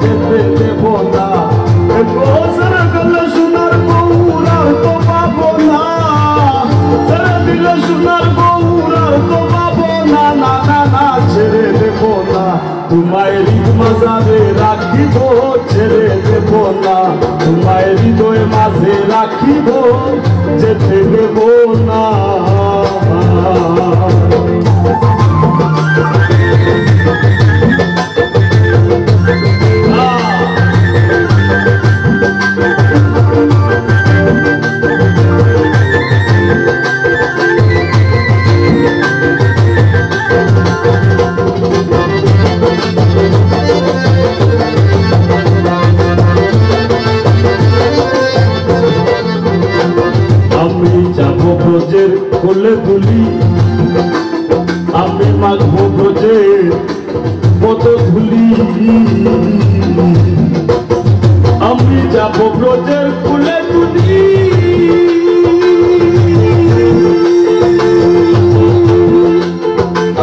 যেতে দেব না। ছেড়ে দিলে সোনার গৌর আর তো পাবো না, ছেড়ে দিলে সোনার গৌর আর তো পাবো না, না না না ছেড়ে দেব না। তোমায় হৃদ মাঝে রাখিব, ছেড়ে দেব না। তোমায় হৃদয় মাঝে রাখিব, যেতে দেব না। আমি যাব ব্রজের কোলে দুলি, আমি মাখবো ব্রজের কত ধুলি। আমি যাব ব্রজের কোলে দুলি,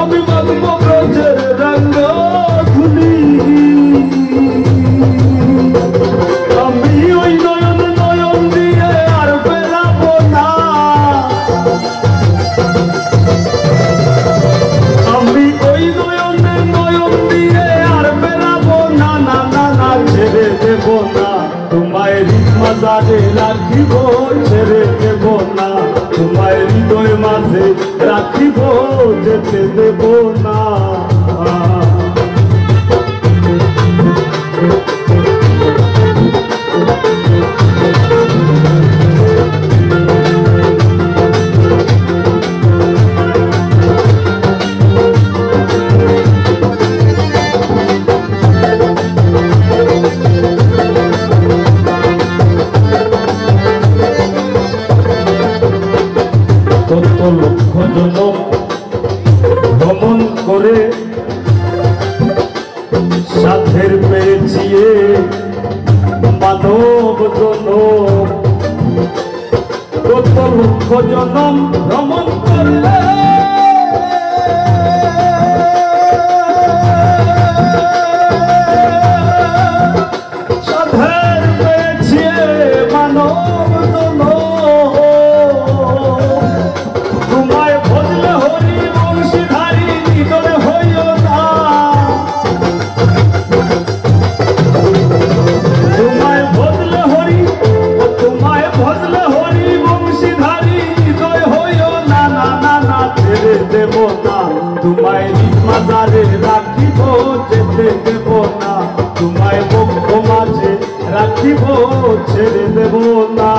আমি মাখবো ব্রজের রঙ ধুলি। আমি ওই নয়ন নয়ন দিয়ে আর বেড়াবো না, আমি ওই নয়নে নয়ন দিয়ে আর বেড়াবো না, না না না ছেড়ে দেব না। তোমায় হৃদ মাঝে রাখিব, ছেড়ে দেব না। তোমায় হৃদয় মাঝে রাখিব, যেতে দেব না। কত লক্ষ জনম ভ্রমণ করে সাধের পেয়েছি মানব জনম। কত লক্ষ জনম ভ্রমণ করে সাধের পেয়েছি মানব জনম। তোমায় ভজলে হরি বংশীধারী নিদরে হইও না, তোমায় ভজলে হরি, তোমায় ভজলে হরি বংশীধারী নিদয় হইও না, না না না ছেড়ে দেব না। তোমায় হৃদ মাঝে রাখিব, যেতে দেব না। তোমায় বক্ষ মাঝে রাখিব, ছেড়ে দেব না।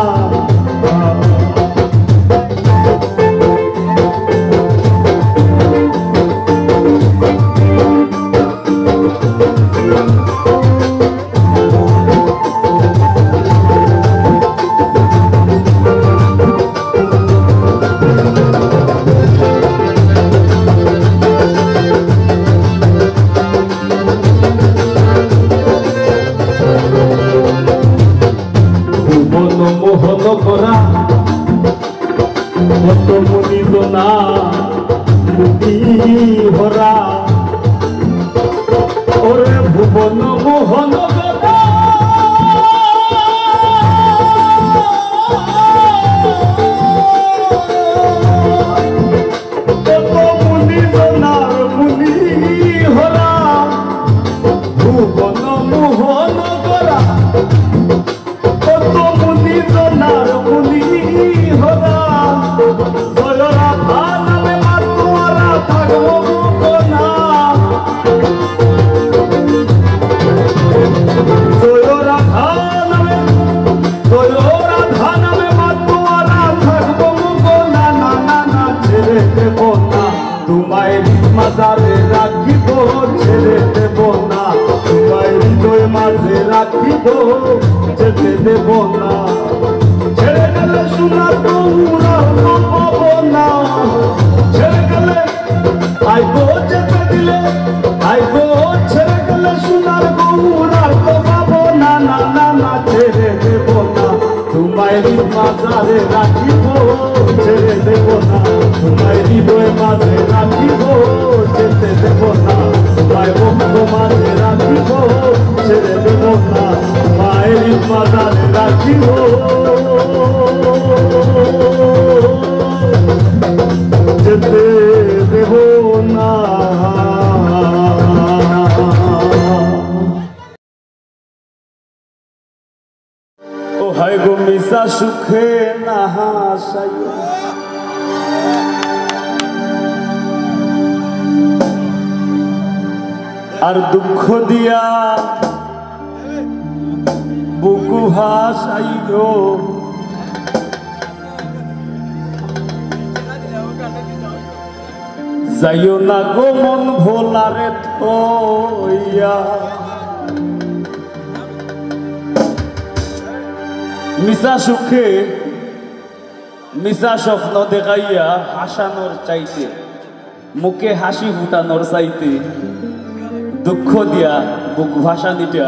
মোহন করা কত মুনি জনা মুক্তি হরা, ওরে ভুবন মোহন করা কত মুনি জনার মুনি হরা, ভুবন মোহন করা কত মুনি জনার মুনি হরা। জয় রাধা নামে মাতোয়ারা থাকবো না, জয় রাধা নামে মাতোয়ারা থাকবো না, না না না ছেড়ে দেব না। তোমায় হৃদ মাঝে রাখিব, ছেড়ে দেব না। তোমায় হৃদয় মাঝে রাখিব, যেতে দেব না। ছেড়ে গেলে সোনার গৌর আর তো পাবো না, ছেড়ে গেলে আইগো যেতে দিলে আইগো, ছেড়ে গেলে সোনার গৌর আর তো পাবো না, না না না ছেড়ে দেব না। তোমায় হৃদ মাঝে রাখিব, ছেড়ে দেব না। তোমায় হৃদয় মাঝে রাখিব, যেতে দেব না। তোমায় বক্ষ মাঝে রাখিব, ছেড়ে মাজারে রাখিব যেতে দেব না। ও হায় গো মিশা সুখে না হাসাইও আর দুঃখ দিয়া বুকু ভাসাইও যাইও না গো মন ভোলারে থইয়া। মিশা সুখে মিশা স্বপ্ন দেখাইয়া হাসানোর চাইতে মুখে হাসি ফুটানোর চাইতে দুঃখ দিয়া বুক ভাসানিটা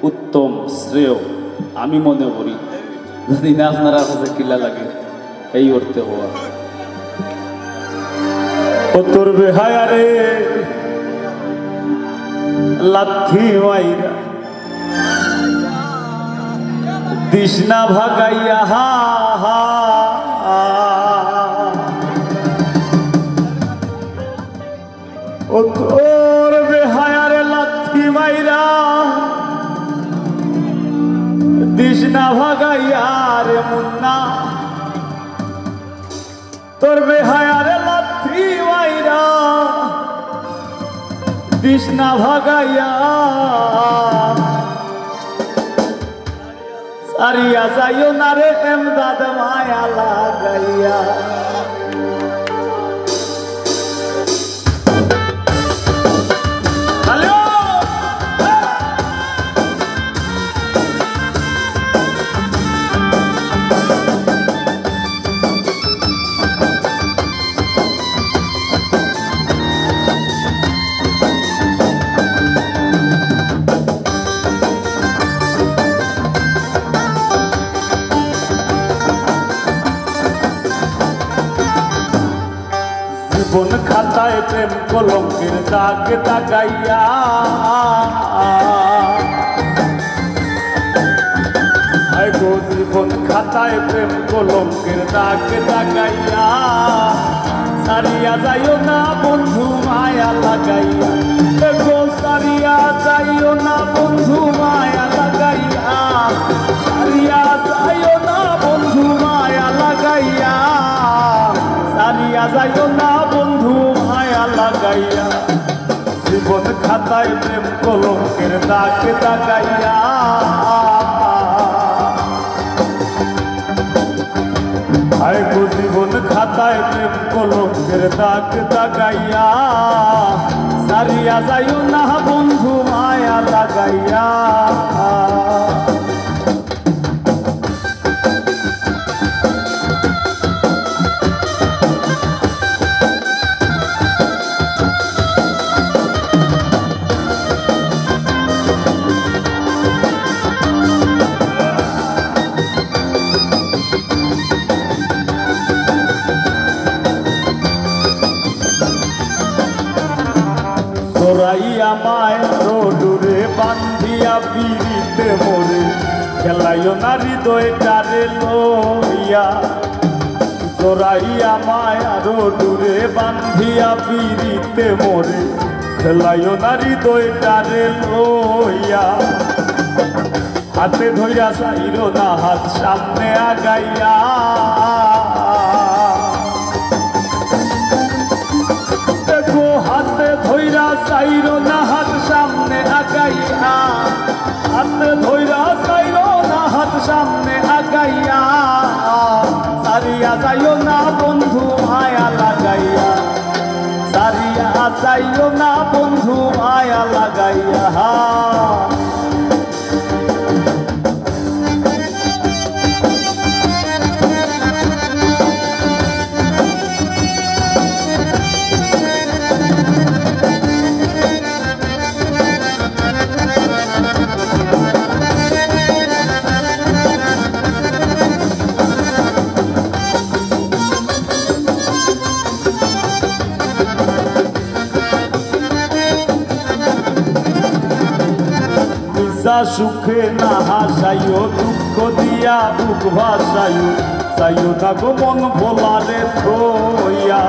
উত্তম শ্রেয় আমি মনে করি। যদি না আপনারা কাছে কিলা লাগে এই অর্থে হওয়া ও তোর বেহায়ারে লাথি মাইরা দিশনা ভাগাইয়া হা হা ও তোর বেহায়ারে লাথি মাইরা দিশনা ভাগাইয়া রে মুন্না তোর বেহায়ারে লাথি মাইরা দিশনা ভাগাইয়া সারিয়া যাইও না রে এমদাদ মায়া লাগাইয়া। জীবন খাতায় প্রেম কলঙ্কের দাগ দাগাইয়া গো জীবন খাতায় প্রেম কলঙ্কের দাগ দাগাইয়া সারিয়া যাইও না বন্ধু মায়া লাগাইয়া গো সারিয়া যাইও না বন্ধু মায়া লাগাইয়া সারিয়া যাইও না বন্ধু মায়া লাগাইয়া সারিয়া যাইও না বন্ধু মায়া লাগাইয়া জীবন খাতায় প্রেম কলঙ্কের দাগ দাগাইয়া আয় গো জীবন খাতায় প্রেম কলঙ্কের দাগ দাগাইয়া সারিয়া যাইও না বন্ধু মায়া লাগাইয়া। চোরাইয়া মায় রোডুরে বান্ধিয়া পিড়িতে মোরে খেলাইও না হৃদয়টারে লইয়া। চোরাইয়া মায় রোডুরে বান্ধিয়া পিড়িতে মোরে খেলাইও না হৃদয়টারে লইয়া। হাতে ধইরা চাইরো না হাত সামনে আগাইয়া হাতে ধইরা চাইরো না হাত সামনে আগাইয়া হাতে ধইরা চাইরো না হাত সামনে আগাইয়া সারিয়া যাইও না বন্ধু মায়া লাগাইয়া সারিয়া যাইও না বন্ধু মায়া লাগাইয়া। মিশা সুখে না হাসাইও দুঃখ দিয়া বুক ভাসাইও চাইও না গো মন ভোলারে থইয়া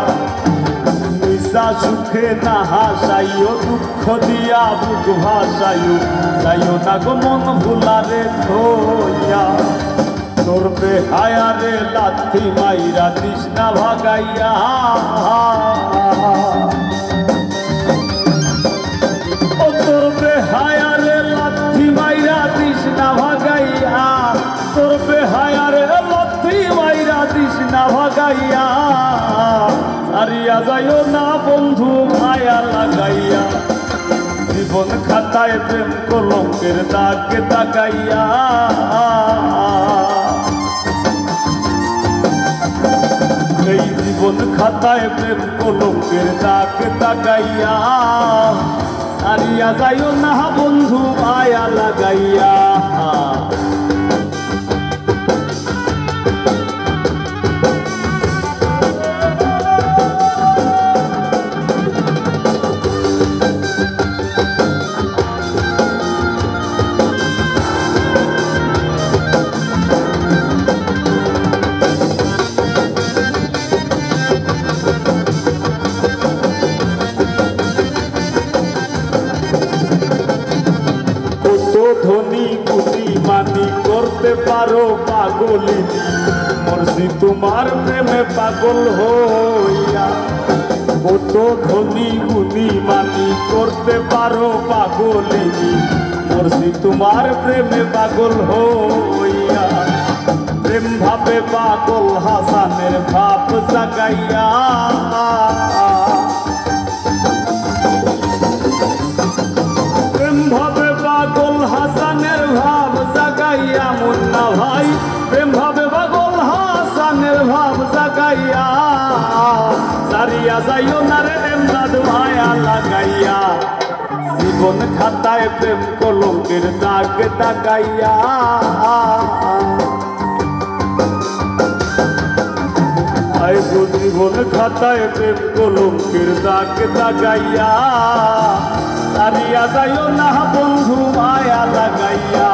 মিশা সুখে না হাসাইও দুঃখ দিয়া বুক ভাসাইও চাইও না গো মন ভোলারে থইয়া তোর বেহায়ারে লাথি মাইরা দিস না ভাগাইয়া ও তোর বেহায়ারে লাথি মাইরা দিস না ভাগাইয়া তোর বেহায়ারে লাথি মাইরা দিস না ভাগাইয়া হারিয়া যাইও না বন্ধু মায়া লাগাইয়া জীবন খাতায় প্রেম কলঙ্কের দাগ দাগাইয়া এই জীবন খাতায় প্রেম কলঙ্কের দাগ দাগাইয়া হারিয়া যাইও না বন্ধু মায়া লাগাইয়া ধনী গুণী মানি করতে পারো পাগলি মর্জি তোমার প্রেমে পাগল হইয়া কত ধনী গুণী মানি করতে পারো পাগলি মর্জি তোমার প্রেমে পাগল হইয়া প্রেম ভাবে পাগল হাসানের ভাব জাগাইয়া প্রেম ভাবে পাগল হাসানের ভাব জাগাইয়া মুন্না ভাই প্রেম ভাবে পাগল হাসানের ভাব জাগাইয়া সারিয়া যাইও না রে এমদাদ মায়া লাগাইয়া জীবন খাতায় প্রেম কলঙ্কের দাগ দাগাইয়া আই গো জীবন খাতায় প্রেম কলঙ্কের দাগ দাগাইয়া সারিয়া যাইও না বন্ধু মায়া লাগাইয়া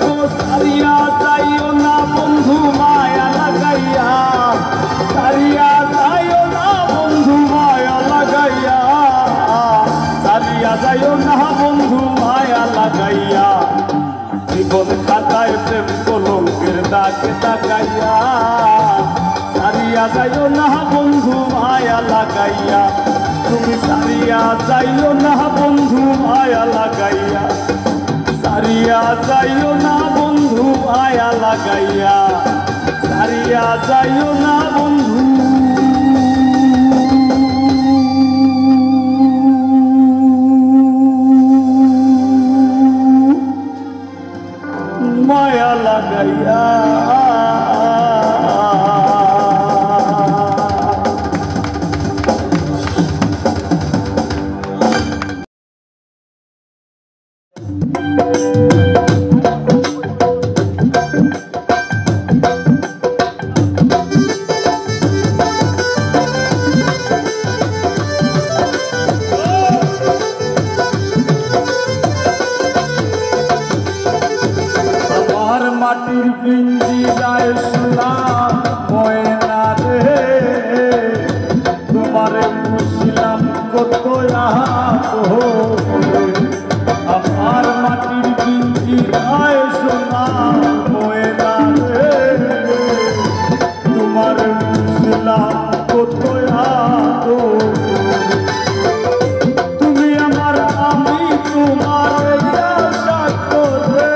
গো সারিয়া যাইও না বন্ধু মায়া লাগাইয়া সারিয়া যাইও না বন্ধু মায়া লাগাইয়া সারিয়া যাইও না বন্ধু মায়া লাগাইয়া জীবন খাতায় প্রেম কলঙ্কের দাগ দাগাইয়া সারিয়া যাইও না বন্ধু মায়া লাগাইয়া তুমি সারিয়া যাইও না বন্ধু মায়া লাগাইয়া সারিয়া যাইও না বন্ধু মায়া লাগাইয়া সারিয়া যাইও না বন্ধু মায়া লাগাইয়া মাটির পিঞ্জিরায় শুলাম ময়না রে তোমারে বুঝলাম কত আমার মাটির পিঞ্জিরায় শুলাম ময়না রে তোমারে বুঝলাম কত তুমি আমার আমি তোমার আশা করে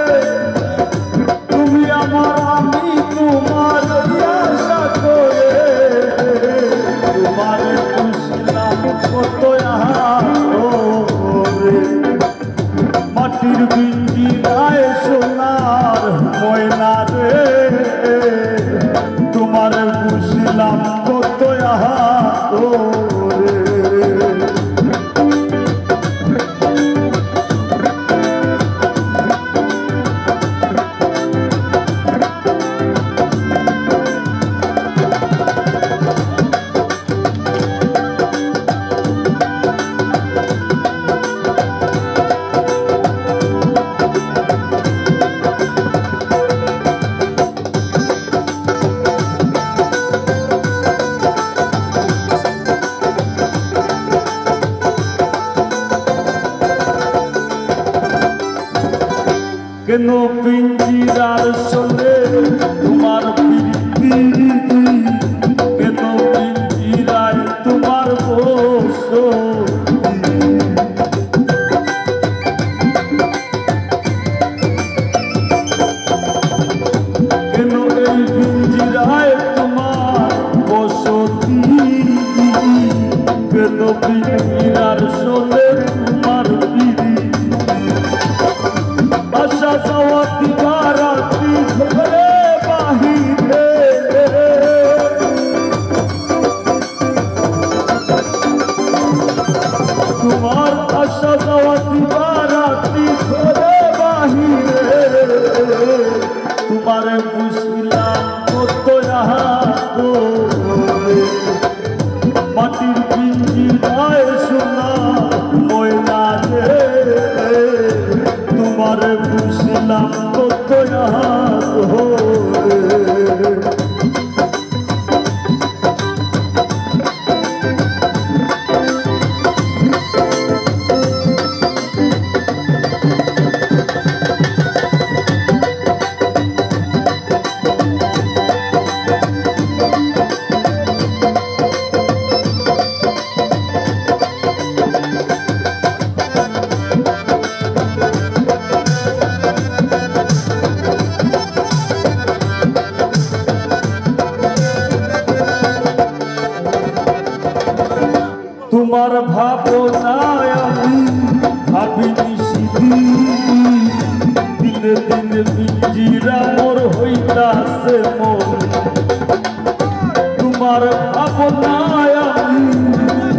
আমি তোমার আশা করে তোমার বুঝলাম কত মাটির পিঞ্জিরায় সোনার ময়না রে তোমার বুঝলাম কত কেন পিঞ্জিরার শোলে তোমার প্রীতি, কেন পিঞ্জিরায় তোমার বসতি, কেন এই পিঞ্জিরায় তোমার বসতি, কেন পিঞ্জিরার শোলে তোমার প্রীতি, আশা যাওয়া দিবারাত্রি ঘরে বাহিরে, তোমার আশা যাওয়া দিবারাত্রি ঘরে বাহিরে, তোমারে বুঝিলাম কত মাটির পিঞ্জিরায় সোনা ময়না রে, তোমারে বুঝলাম কত তোমার ভাবনায় আমি ভাবিনি সেদিন, দিনে দিনে পিঞ্জিরা মোর হইতাছে মন, তোমার ভাবনায় আমি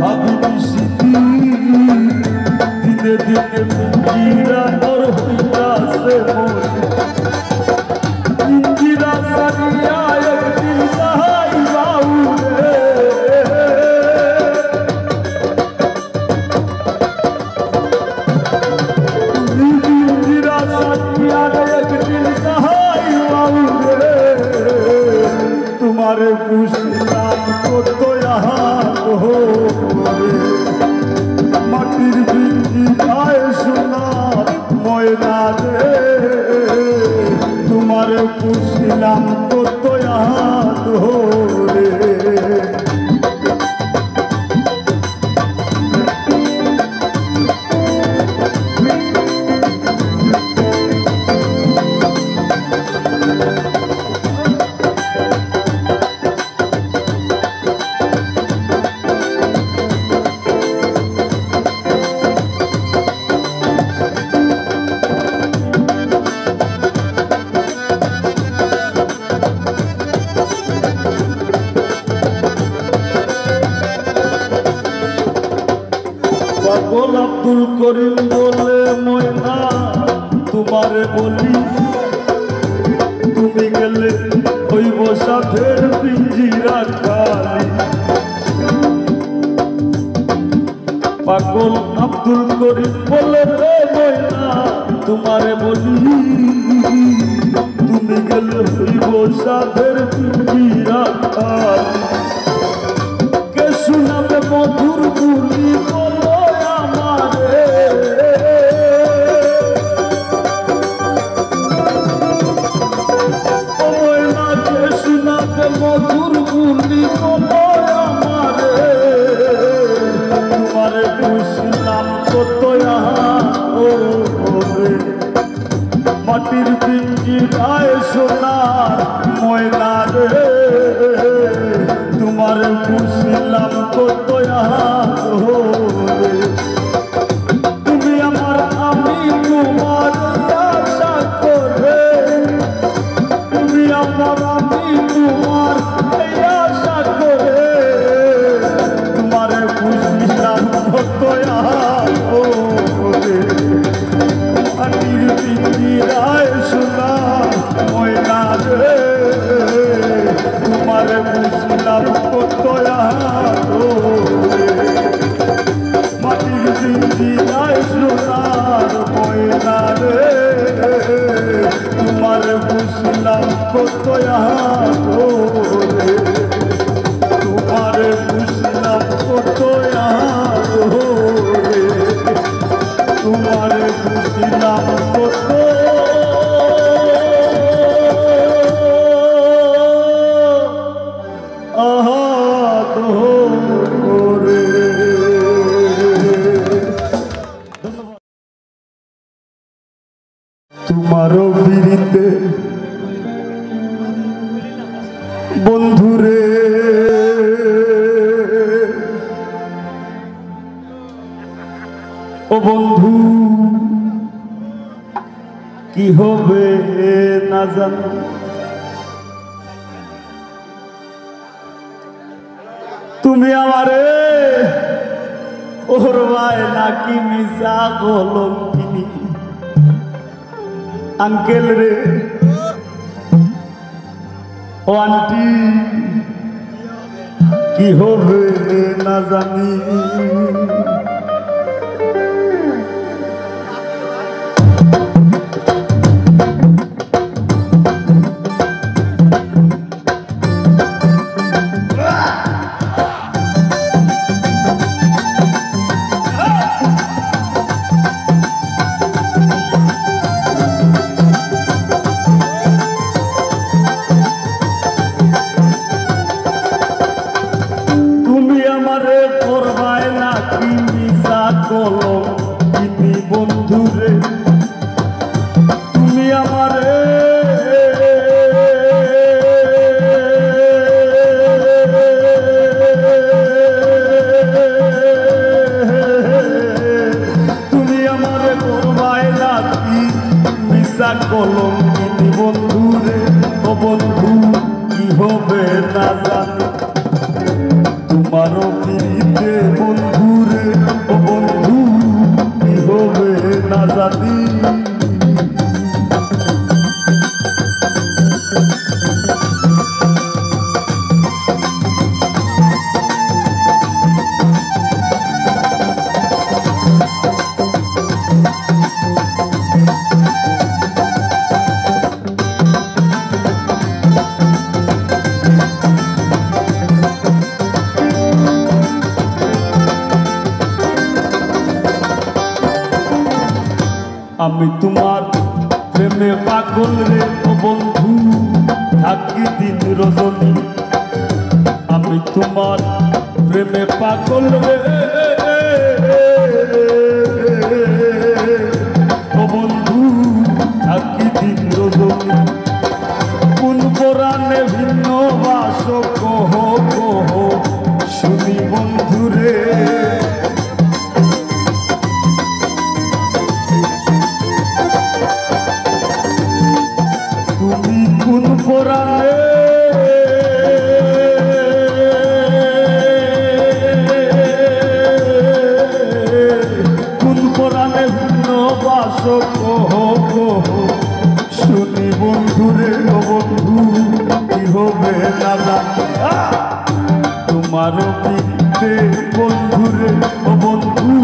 ভাবিনি সেদিন, দিনে দিনে পিঞ্জিরা মোর হইতাছে মন, পিঞ্জিরা সারিয়া একদিন যাই বাউরে, তোমারে বুঝলাম কত মাটির পিঞ্জিরায় সোনার ময়না রে, তোমারে বুঝলাম কত রে। পাগল আব্দুল করিম বলে ময়না তোমারে বলি, তুমি গেলে হইব সাথের পিঞ্জিরা খালি, পাগল আব্দুল করিম বলে ময়না তোমারে বলি, তুমি গেলে হইব সাথের পিঞ্জিরা খালি, কে শুনাবে মধুর বুলি বলো আমারে, ময়না কে শুনাবে মধুর বুলি বলো আমারে, তোমারে বুঝলাম কত মাটির পিঞ্জিরায় সোনার ময়না রে, তোমারে বুঝলাম কত তুমি আমার আমি তোমার আশা করে, তুমি আমার আমি তোমার আশা করে, তোমারে বুঝলাম কত মাটির পিঞ্জিরায় সোনার ময়না রে, তোমারে বুঝলাম কত মাটির পিঞ্জিরায় সোনার ময়না রে, তোমারে বুঝলাম কত তোমারে বুঝলাম কত তোমারে বুঝলাম কত। তোমারও ফিরিতে বন্ধুরে ও বন্ধু কি হবে না জানি তুমি আমারে ওর ভাই নাকি মিশা কলঙ্কিনী আঙ্কেল রে ও আন্টি কি হবে না জানি কলঙ্কিনী বন্ধুরে তুমি আমারে তুমি আমারে করবাই নাকি মিশা কলঙ্কিনী বন্ধুরে ও বন্ধু কি হবে না জানি তোমারও ফিরিতে বন্ধুরে ও বন্ধু কি হবে না জানি আমি তোমার প্রেমে পাগল রে ও বন্ধু থাকি দিন রজনী আমি তোমার প্রেমে পাগল রে ও বন্ধু থাকি দিন রজনী কোন পরাণে ভিন্ন বাস কহ কহ শুনি বন্ধুরে কোন পরাণে কোন পরাণে ভিন্ন বাস কহ কহ শুনি বন্ধুরে ও বন্ধু কি হবে না জানি তোমারও পিতে বন্ধুরে ও বন্ধু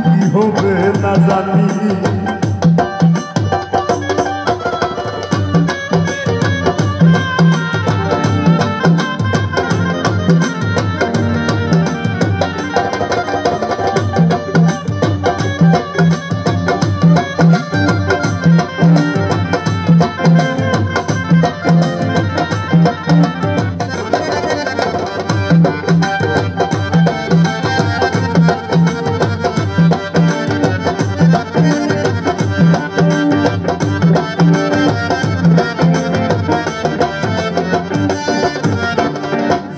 কি হবে না জানি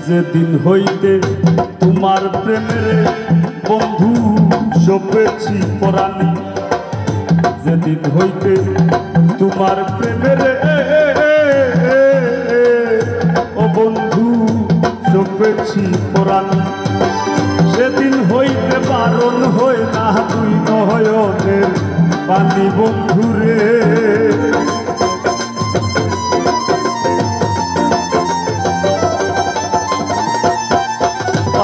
যেদিন হইতে তোমার প্রেমের বন্ধু সপেছি পরাণী যেদিন হইতে তোমার প্রেমের ও বন্ধু সপেছি পরাণী সেদিন হইতে বারণ হয় না তুই নয়নের পানি বন্ধুরে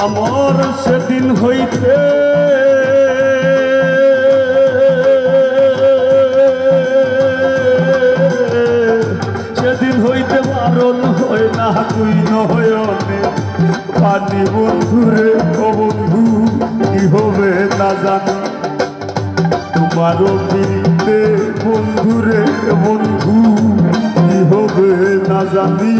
আমার সেদিন হইতে সেদিন হইতে বারণ হয় না তুই নয়নে পানি বন্ধুরে ও বন্ধু কি হবে না জানি তোমারও ফিরিতে বন্ধুরে বন্ধু কি হবে না জানি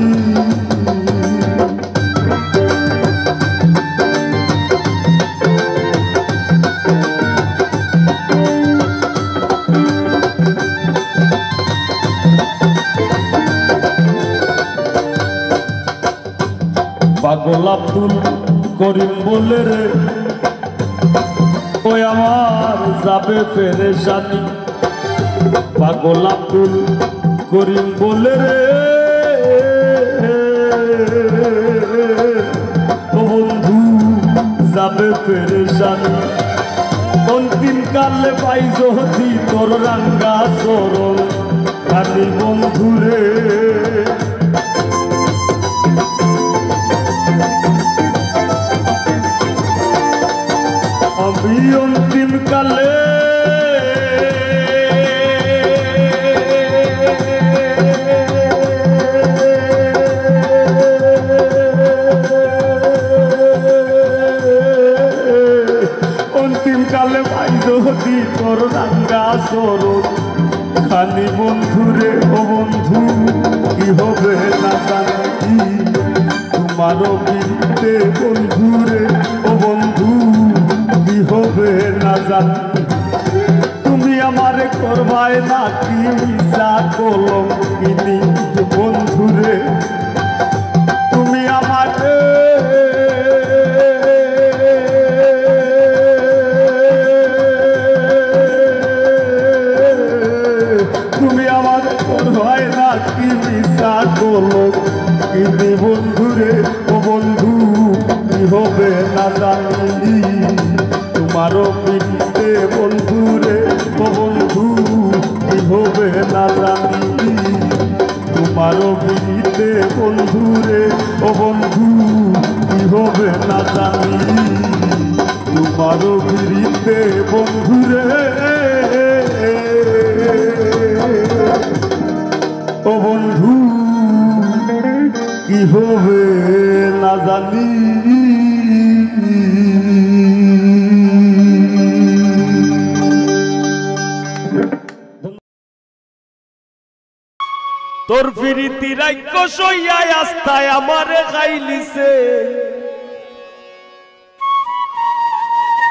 আব্দুল করিম বলে রে ওই আমার যাবে পেরেশানি পাগল আব্দুল করিম বলে রে ও বন্ধু যাবে পেরেশানি অন্তিম কালে পাই যদি তোর রাঙ্গা চরণ খালি বন্ধুরে আমি অন্তিম কালে অন্তিম কালে ভাই যদি তোর রাঙ্গা চরণ খালি বন্ধুরে ও বন্ধু কি হবে না জানি তোমারও বিরুদ্ধে বন্ধুরে ও বন্ধু কি হবে না জানি তুমি আমারে করবায় না কি মিশা কলম কিনি বন্ধুরে তুমি আমারে তুমি আমারে করবায় না কি মিশা কলম কিনি বন্ধুরে ও বন্ধু কি হবে না জানি তোমারও পিঠে বন্ধুরে ও বন্ধু কি হবে না জানি তোমারও পিঠে বন্ধুরে ও বন্ধু কি হবে না জানি তোমারও পিঠে বন্ধুরে ও বন্ধু কি হবে না জানি তোর ফিরিতি রাইক সইয়ায় আস্তায় আমারে খাইলিছে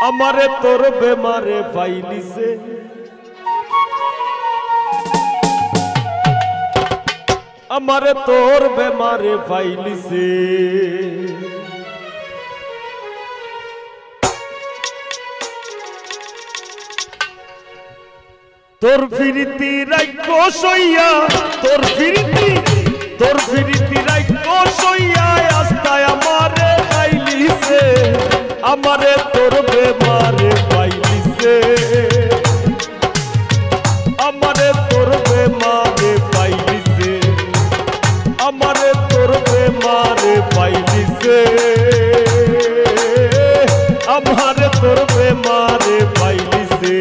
আমারে তোর বেমারে পাইলিছে আমারে তোর বেমারে পাইলিছে তোর ফিরিতি রাইক সইয়া তোর ফিরিতি রাইক সইয়া আস্তায় আমারে খাইলিছে আমারে তোর বেমারে পাইলিছে আমারে তোর বেমারে পাইলিছে আমারে তোর বেমারে পাইলিছে আমারে তোর বেমারে পাইলিছে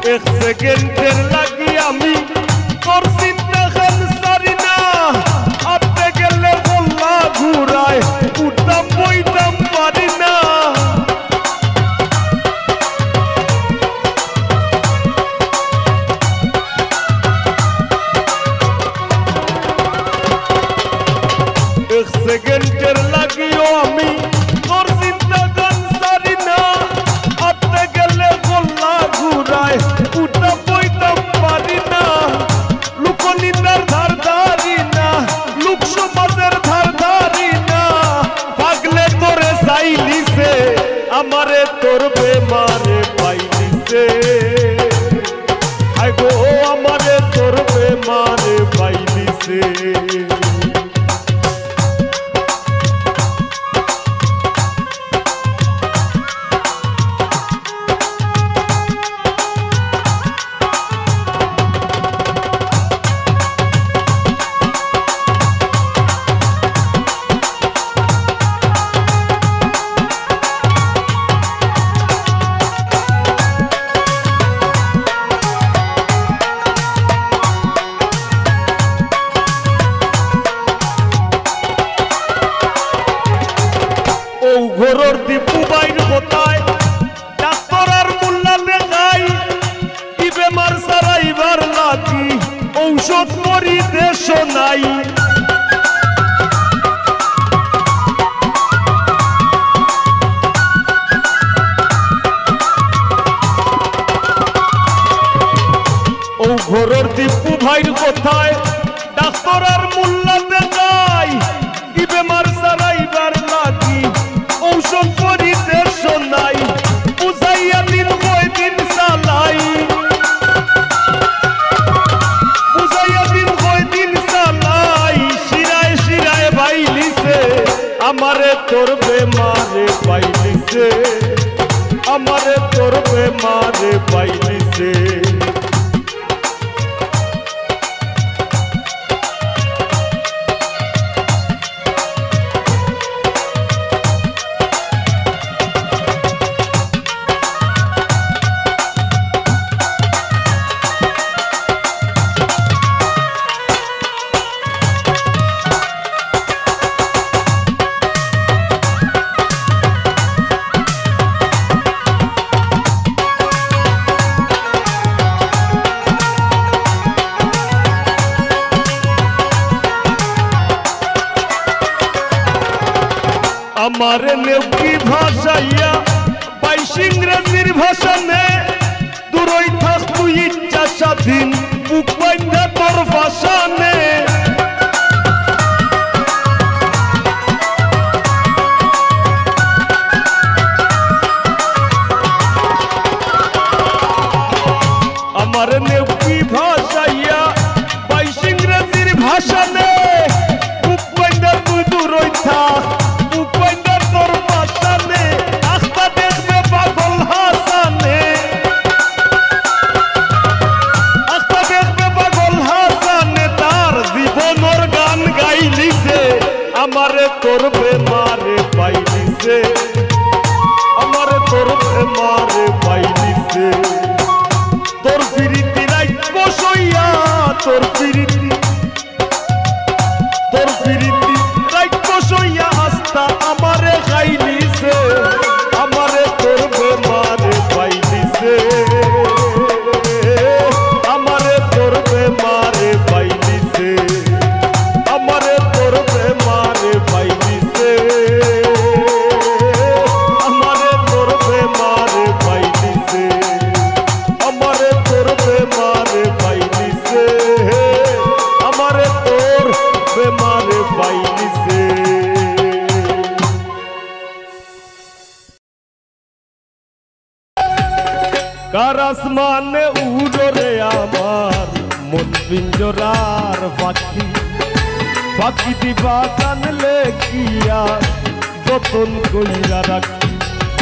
এক সেকেন্ডের লাগি আমি তোর চিন্তা খান সারি না আপনি গেলে বললা ঘুরায় উঠতাম বইতাম পারি না এক সেকেন্ডের লাগিও আমি তোর চিন্তা খান সারি না আপনি গেলে বললা ঘুরায় উঠতাম বইতাম পারি না লোকনিন্দার ধার ধারি না লোক সমাজের ধার ধারি না পাগলে তোরে চাইলিছে আমারে তোর বেমারে পাইলিছে আই গো আমারে তোর বেমারে পাইলিছে ঘোরর দীপু বাইর কোথায় ডাক্তার আর মোল্লা দেখাই কি বেমার সারাইবার লাগি ঔষধ করি দেশ নাই ও ঘোরর দীপু ভাইর কোথায় ডাক্তার আর মোল্লা দেখাই কি বেমার সারাইবার লাগি ঔষধ করি দেশ নাই বুঝাইয়া দিন কয় দিন চালাই বুঝাইয়া দিন কয় দিন চালাই শিরায় শিরায় বাইলিছে আমারে তোর বেমারে পাইলিছে আমারে তোর বেমারে পাইলিছে আমারে নেউকি ভাষাইয়া বাইশ ইংরেজির ভাষণে দূরই থাক তুই ইচ্ছা স্বাধীন বুক বাইন্ধা তোর ভাষণে আমারে নেউকি ভাষাইয়া বাইশ ইংরেজির ভাষণে বুক বাইন্ধা তুই দূরই থাক আমারে তোর বেমারে পাইলিছে আমারে তোর বেমারে পাইলিছে তোর ফিরিতি রাইত বসইয়া তোর ফিরিতি রাইত বসইয়া আস্তা আমারে খাইলিছে আমারে তোর বেমারে পাইলিছে আমারে তোর বেমারে পাইলিছে আমারে তোর বেমারে পাইলিছে আমারে তোর বেমারে পাইলিছে আমারে তোর বেমারে পাইলিছে আমারে তোর বেমারে পাইলিছে কার আসমানে উড়ো রে আমার মন পিঞ্জরার পাখি পাখি দিবা জানলে কিয়া যতন কইরা রাখি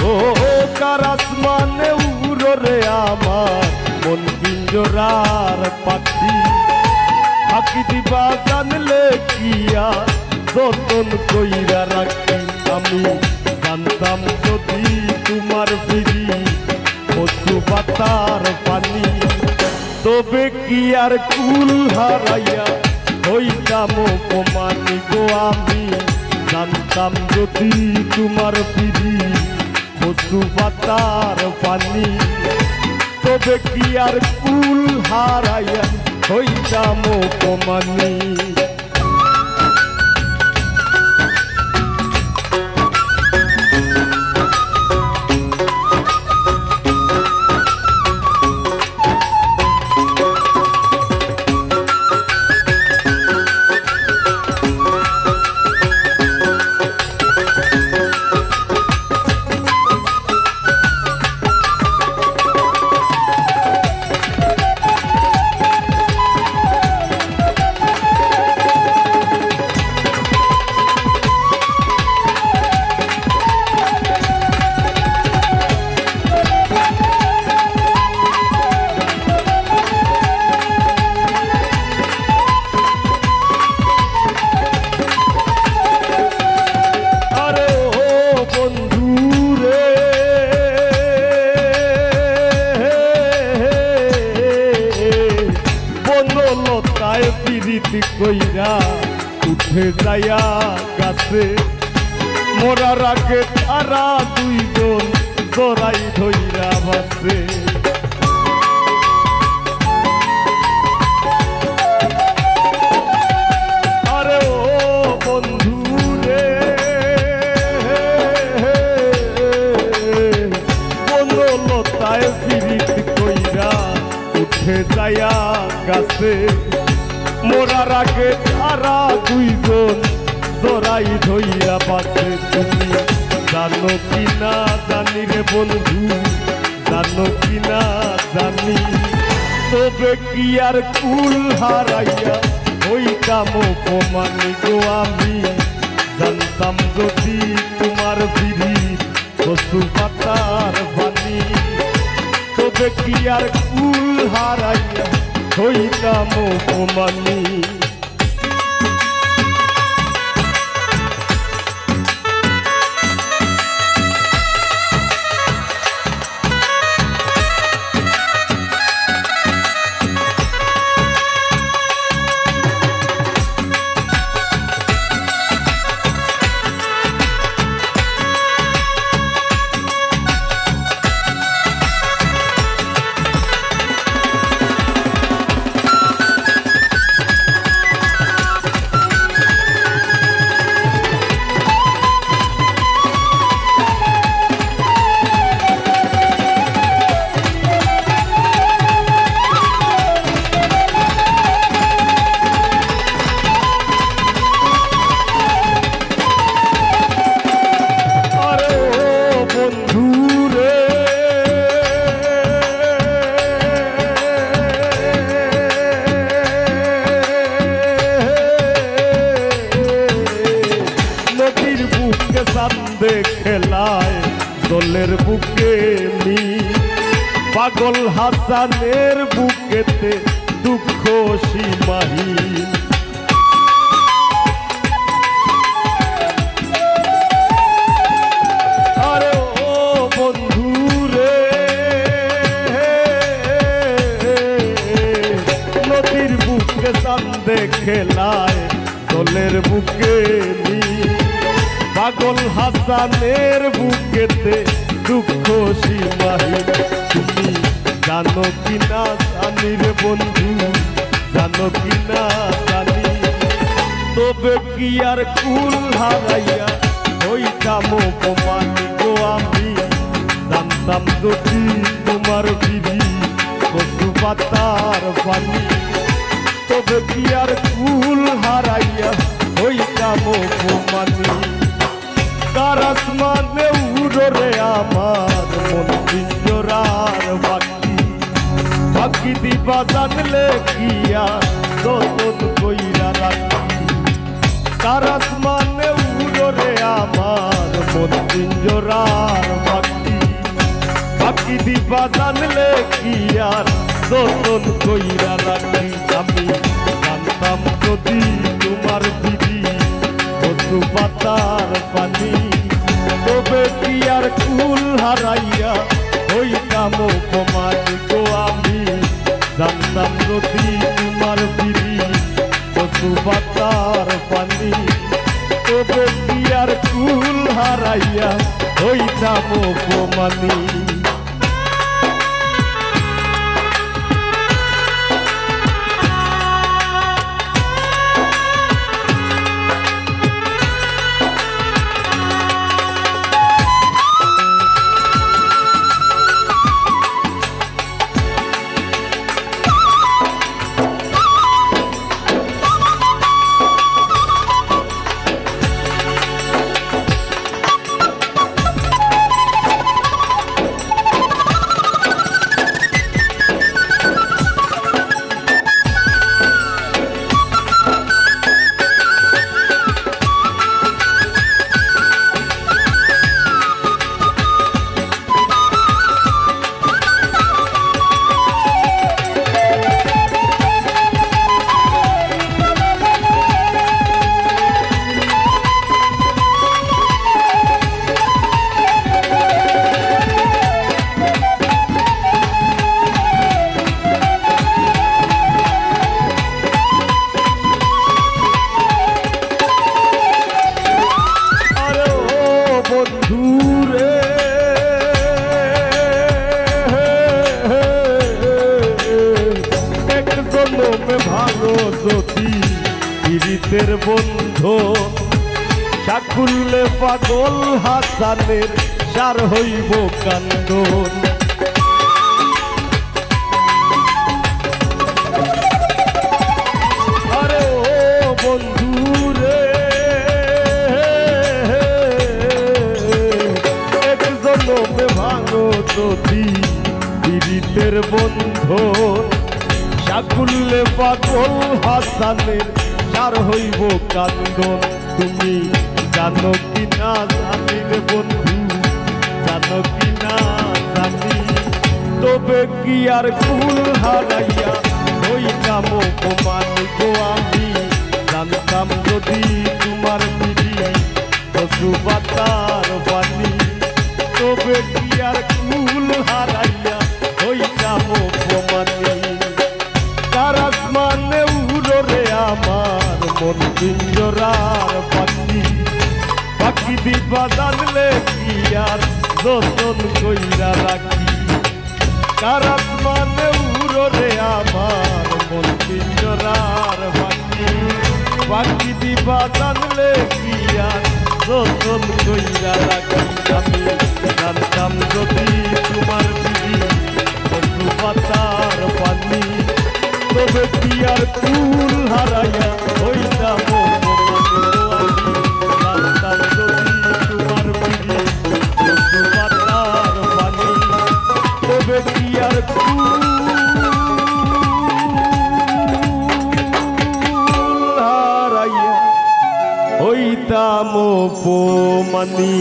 ও কার আসমানে উড়ো রে আমার মন পিঞ্জরার পাখি পাখি দিবা জানলে কিয়া যতন কইরা রাখি আমি জানতাম যদি তোমার ফিরি কচু পাতার পানি তবে কি আর কুল হারাইয়া হইতাম অপমানি গো আমি জানতাম যদি তোমার ফিরি কচু পাতার পানি তবে কি আর কুল হারাইয়া হইতাম অপমানি কইরা উঠে যায়া গাছে মোরার আগে তারা দুইজন জোড়াই ধইরা বাসে আরে ও বন্ধু রে বনলতায় ফিরিত কইরা উঠে যায়া গাছে মোরার আগে তারা দুইজন জোড়াই ধইয়া বাসে তুমি জানো কি না জানি রে বন্ধু জানো কি না জানি তবে কি আর কুল হারাইয়া হইতাম অপমানি গো আমি জানতাম যদি তোমার বিড়ি কচু পাতার বাণী তবে কি আর কুল হারাইয়া হইতাম অপমানি খেলায় দলের বুকে মি পাগল হাসানের বুকেতে দুঃখ সীমাহীন আরে ও বন্ধু রে নদীর বুকে চাঁদে খেলায় দলের বুকে মি পাগল হাসানের বুকেতে দুঃখ সীমাহীন তুমি জানো কি না জানি রে বন্ধু জানো কি না জানি তবে কি আর কুল হারাইয়া হইতাম অপমানি গো আমি জানতাম যদি তোমার বিড়ি কচু পাতার পানি তবে কি আর কুল হারাইয়া হইতাম অপমানি কার আসমানে উড়রে আমার মন পিঞ্জরার বাকি বাকি দিবা জানলে কিয়া যতন কইরা রাখি কার আসমানে উড়রে আমার মন পিঞ্জরার বাকি বাকি দিবা জানলে কিয়া যতন কইরা রাখি আমি জানতাম যদি তোমার বিধি কচু পাতার পানি তবে কি আর কুল হারাইয়া হইতাম অপমানি গো আমি জানতাম যদি তোমার বিড়ি কচু পাতার পানি তবে কি আর কুল হারাইয়া হইতাম অপমানি রে এক জন্মে ভালো যদি পীড়িতের বন্ধু সাকুল্লে পাগল হাসানের সার হইব কান্দন আরে ও বন্ধু রে এক জন্মে ভালো যদি পীড়িতের বন্ধু সাকুল্লে পাগল হাসানের সার হইব কান্দন তুমি জানো কি না জানি রে বন্ধু জানো কি না জানি তবে কি আর কুল হারাইয়া হইতাম অপমান গো আমি জানতাম যদি তোমার বিধি পশু বাতার বাণী তবে কি আর কুল হারাইয়া হইতাম অপমানী কার আসমানে উড়ো রে আমার মন পিঞ্জরার পাখি পাখি দিবা জানলে কি আর যতন কইরা রাখি কার আসমানে উড়ো রে আমার মন পিঞ্জরার পাখি পাখি দিবা জানলে কি আর যতন কইরা রাখি আমি জানতাম যদি তোমার বিধি পশু পাতার পানি তবে কি আর কুল হারাইয়া হইতাম জানতাম যদি তোমার বিধি পশু পাতার পানি তবে কি আর কুল হারাইয়া হইতাম অপমানী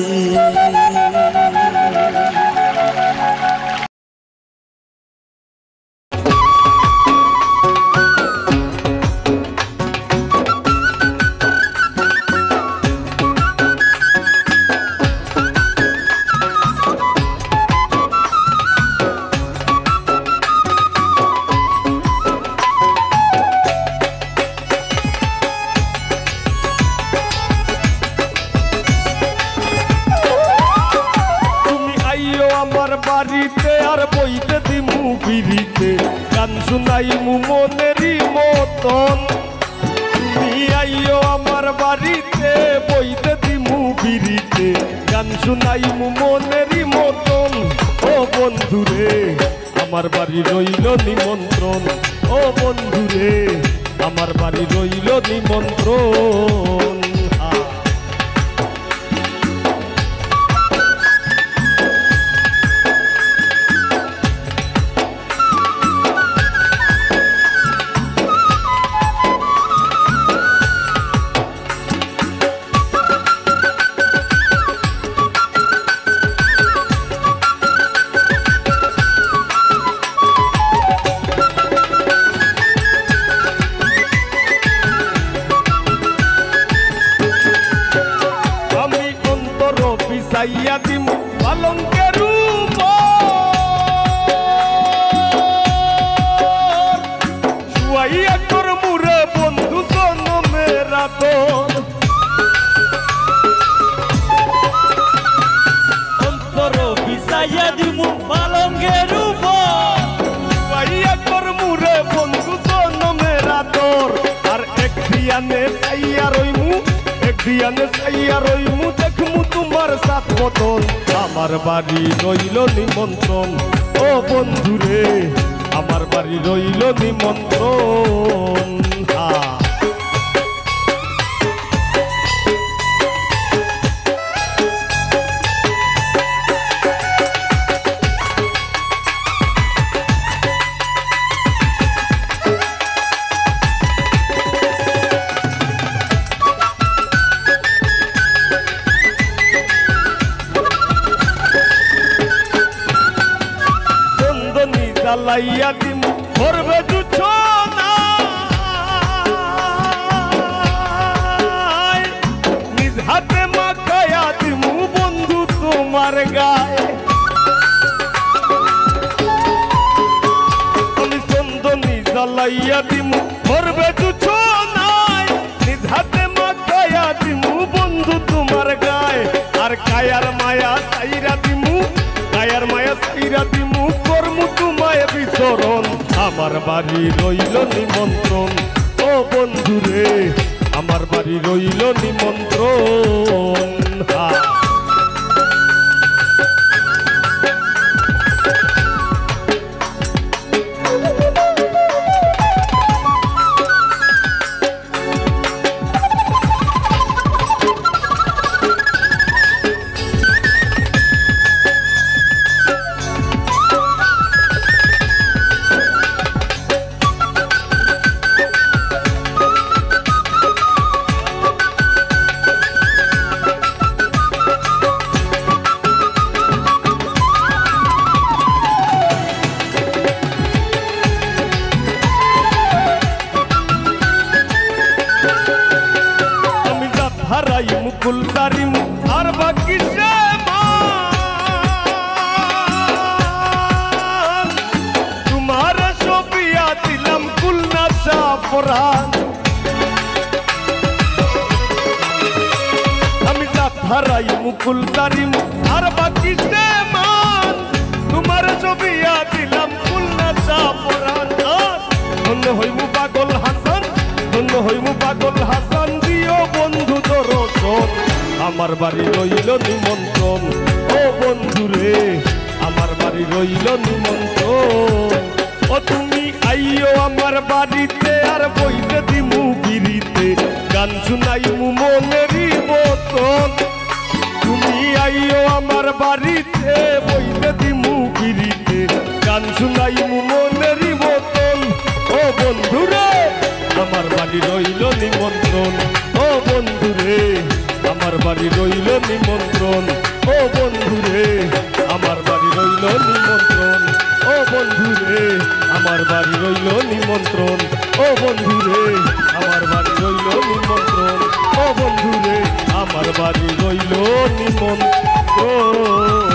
বাড়িতে আর বইতে দিমু বিড়িতে গান শুনাইমু মনেরই মতন তুমি আইও আমার বাড়িতে বইতে দিমু বিড়িতে গান শুনাইমু মনেরই মতন ও বন্ধুরে আমার বাড়ি রইল নিমন্ত্রণ ও বন্ধুরে আমার বাড়ি রইল নিমন্ত্রণ সাইয়া দিম পালঙ্কের শুয়াইয়া কর মুরে বন্ধু জনমের রাতন অন্তর বিছাইয়া দিম পালঙ্কের শুয়াইয়া কর মুরে বন্ধু জনমের রাতর আর এক দিয়ানে সাইয়া রইমু এক দিয়ানে সাইয়া রইমু দেখমু তোমার সাত বদল আমার বাড়ি রইল নিমন্ত্রণ ও বন্ধুরে আমার বাড়ি রইল নিমন্ত্রণ লাইয়া দিম করবে নিজ হাতে মাখায়া দিমু বন্ধু তোমার গায়ে আমি চন্দনী জ্বালাইয়া দিমু করবে নিজ হাতে মাখায়া দিমু বন্ধু তোমার গায়ে আর কায়ার মায়া সাইরা দিমু গায়ার মায়া সাইরা দিমু করমু তোমায় বিচরণ আমার বাড়ি রইল নিমন্ত্রণ ও বন্ধু রে আমার বাড়ি রইল নিমন্ত্রণ হারাই মুকুল তারিম আর বাকি সে তোমার ছবিয়া দিলাম কুলনা সাপরান আমি রাত হারাই মুকুল তারিম আর বাকি সে তোমার ছবিয়া দিলাম কুলনা সাপরান ধন্য হইমু পাগল হাসান ধন্য হইমু পাগল হাসান দিও বন্ধু দর্শন আমার বাড়ি রইল নিমন্ত্রণ ও বন্ধু রে আমার বাড়ি রইল নিমন্ত্রণ ও তুমি আইও আমার বাড়িতে আর বইতে দিমু বিরিতে গান শুনাইমু মনেরই মতন তুমি আইও আমার বাড়িতে বইতে দিমু বিরিতে গান শুনাইমু মনেরই মতন ও বন্ধু রে আমার বাড়ি রইল নিমন্ত্রণ ও বন্ধু রে আমার বাড়ি রইল নিমন্ত্রণ ও বন্ধু রে আমার বাড়ি রইল নিমন্ত্রণ ও বন্ধু রে আমার বাড়ি রইল নিমন্ত্রণ ও বন্ধু রে আমার বাড়ি রইল নিমন্ত্রণ ও বন্ধু রে আমার বাড়ি রইল নিমন্ত্রণ